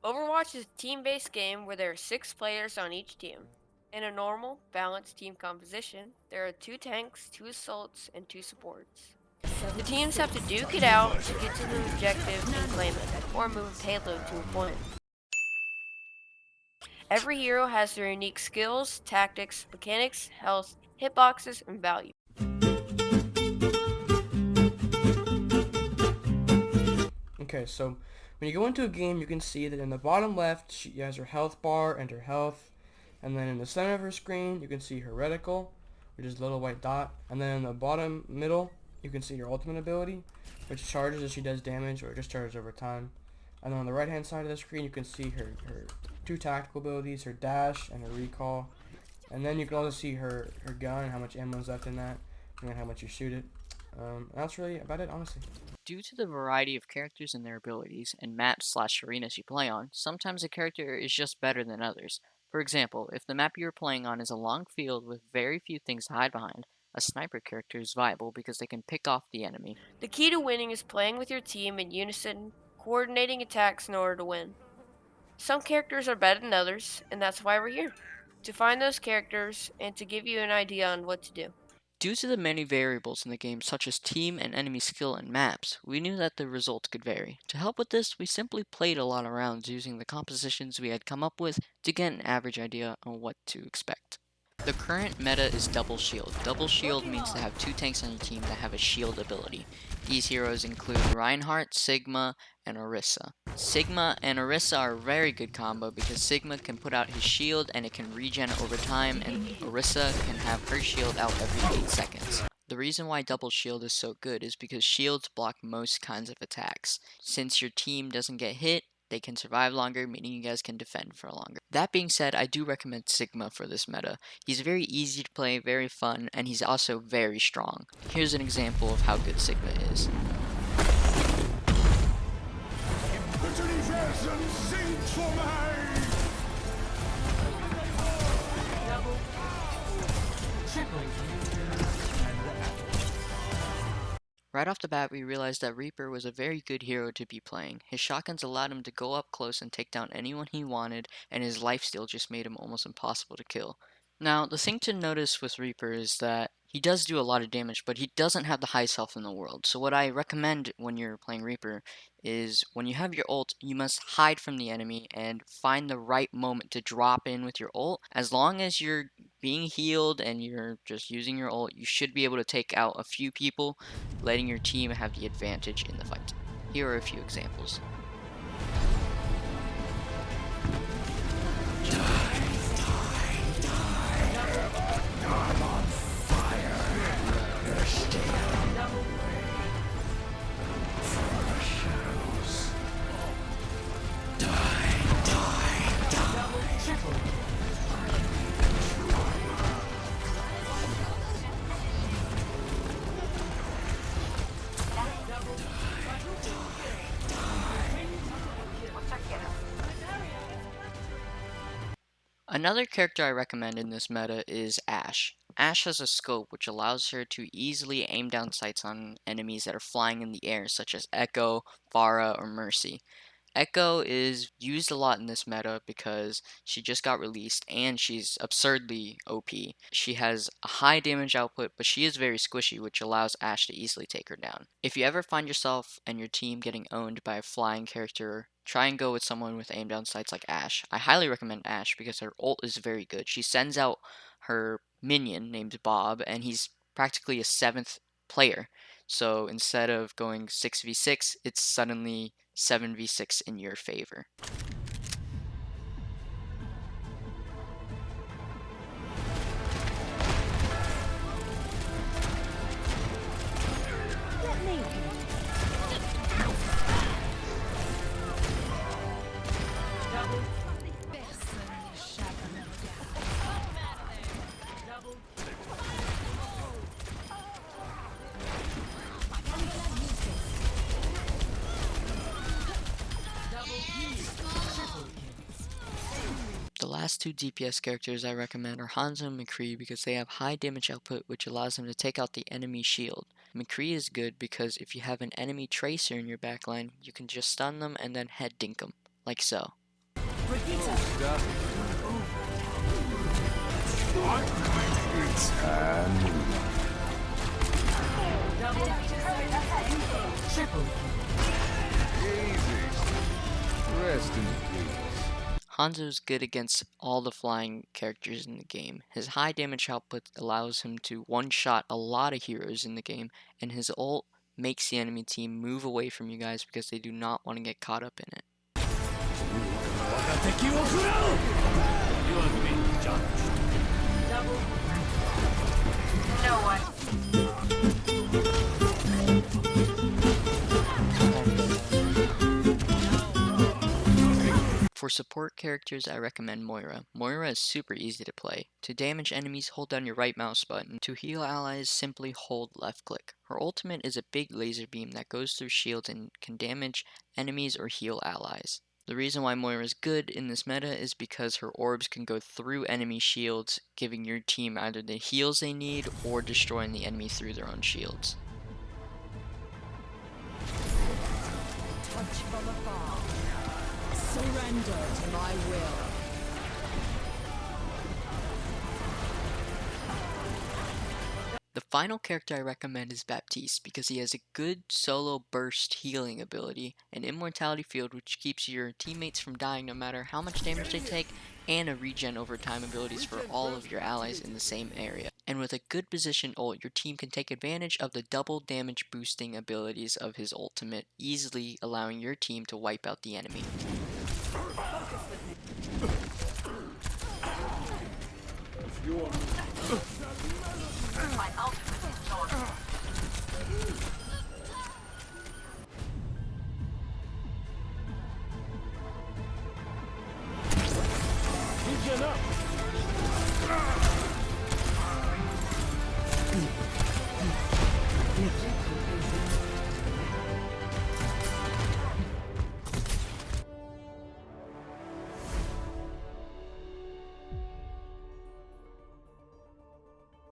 Overwatch is a team-based game where there are 6 players on each team. In a normal, balanced team composition, there are 2 tanks, 2 assaults, and 2 supports. The teams have to duke it out to get to the objective and claim it, or move a payload to a point. Every hero has their unique skills, tactics, mechanics, health, hitboxes, and value. Okay, so when you go into a game, you can see that in the bottom left, she has her health bar and her health. And then in the center of her screen, you can see her reticle, which is a little white dot. And then in the bottom middle, you can see her ultimate ability, which charges as she does damage or just charges over time. And then on the right hand side of the screen, you can see her 2 tactical abilities, her dash and her recall. And then you can also see her gun, how much ammo is left in that, and then how much you shoot it. That's really about it, honestly. Due to the variety of characters and their abilities, and maps/arenas you play on, sometimes a character is just better than others. For example, if the map you are playing on is a long field with very few things to hide behind, a sniper character is viable because they can pick off the enemy. The key to winning is playing with your team in unison, coordinating attacks in order to win. Some characters are better than others, and that's why we're here. To find those characters and to give you an idea on what to do. Due to the many variables in the game, such as team and enemy skill and maps, we knew that the results could vary. To help with this, we simply played a lot of rounds using the compositions we had come up with to get an average idea on what to expect. The current meta is double shield. Double shield means to have 2 tanks on your team that have a shield ability. These heroes include Reinhardt, Sigma, and Orisa. Sigma and Orisa are a very good combo because Sigma can put out his shield and it can regen over time, and Orisa can have her shield out every 8 seconds. The reason why double shield is so good is because shields block most kinds of attacks. Since your team doesn't get hit, they can survive longer, meaning you guys can defend for longer. That being said, I do recommend Sigma for this meta. He's very easy to play, very fun, and he's also very strong. Here's an example of how good Sigma is. Right off the bat, we realized that Reaper was a very good hero to be playing. His shotguns allowed him to go up close and take down anyone he wanted, and his lifesteal just made him almost impossible to kill. Now, the thing to notice with Reaper is that he does do a lot of damage, but he doesn't have the highest health in the world. So what I recommend when you're playing Reaper is when you have your ult, you must hide from the enemy and find the right moment to drop in with your ult. As long as you're being healed and you're just using your ult, you should be able to take out a few people, letting your team have the advantage in the fight. Here are a few examples. Another character I recommend in this meta is Ashe. Ashe has a scope which allows her to easily aim down sights on enemies that are flying in the air, such as Echo, Pharah, or Mercy. Echo is used a lot in this meta because she just got released and she's absurdly OP. She has a high damage output, but she is very squishy, which allows Ashe to easily take her down. If you ever find yourself and your team getting owned by a flying character, try and go with someone with aim down sights like Ashe. I highly recommend Ashe because her ult is very good. She sends out her minion named Bob, and he's practically a 7th player. So instead of going 6v6, it's suddenly 7v6 in your favor. The last 2 DPS characters I recommend are Hanzo and McCree because they have high damage output, which allows them to take out the enemy shield. McCree is good because if you have an enemy tracer in your backline, you can just stun them and then head dink them, like so. It's time. Easy. Rest in peace. Hanzo's good against all the flying characters in the game. His high damage output allows him to one-shot a lot of heroes in the game, and his ult makes the enemy team move away from you guys because they do not want to get caught up in it. No one. For support characters, I recommend Moira. Moira is super easy to play. To damage enemies, hold down your right mouse button. To heal allies, simply hold left click. Her ultimate is a big laser beam that goes through shields and can damage enemies or heal allies. The reason why Moira is good in this meta is because her orbs can go through enemy shields, giving your team either the heals they need or destroying the enemy through their own shields. Touch from afar. Surrender to my will. The final character I recommend is Baptiste because he has a good solo burst healing ability, an immortality field which keeps your teammates from dying no matter how much damage they take, and a regen over time abilities for all of your allies in the same area. And with a good position ult, your team can take advantage of the double damage boosting abilities of his ultimate, easily allowing your team to wipe out the enemy. My ultimate is yours.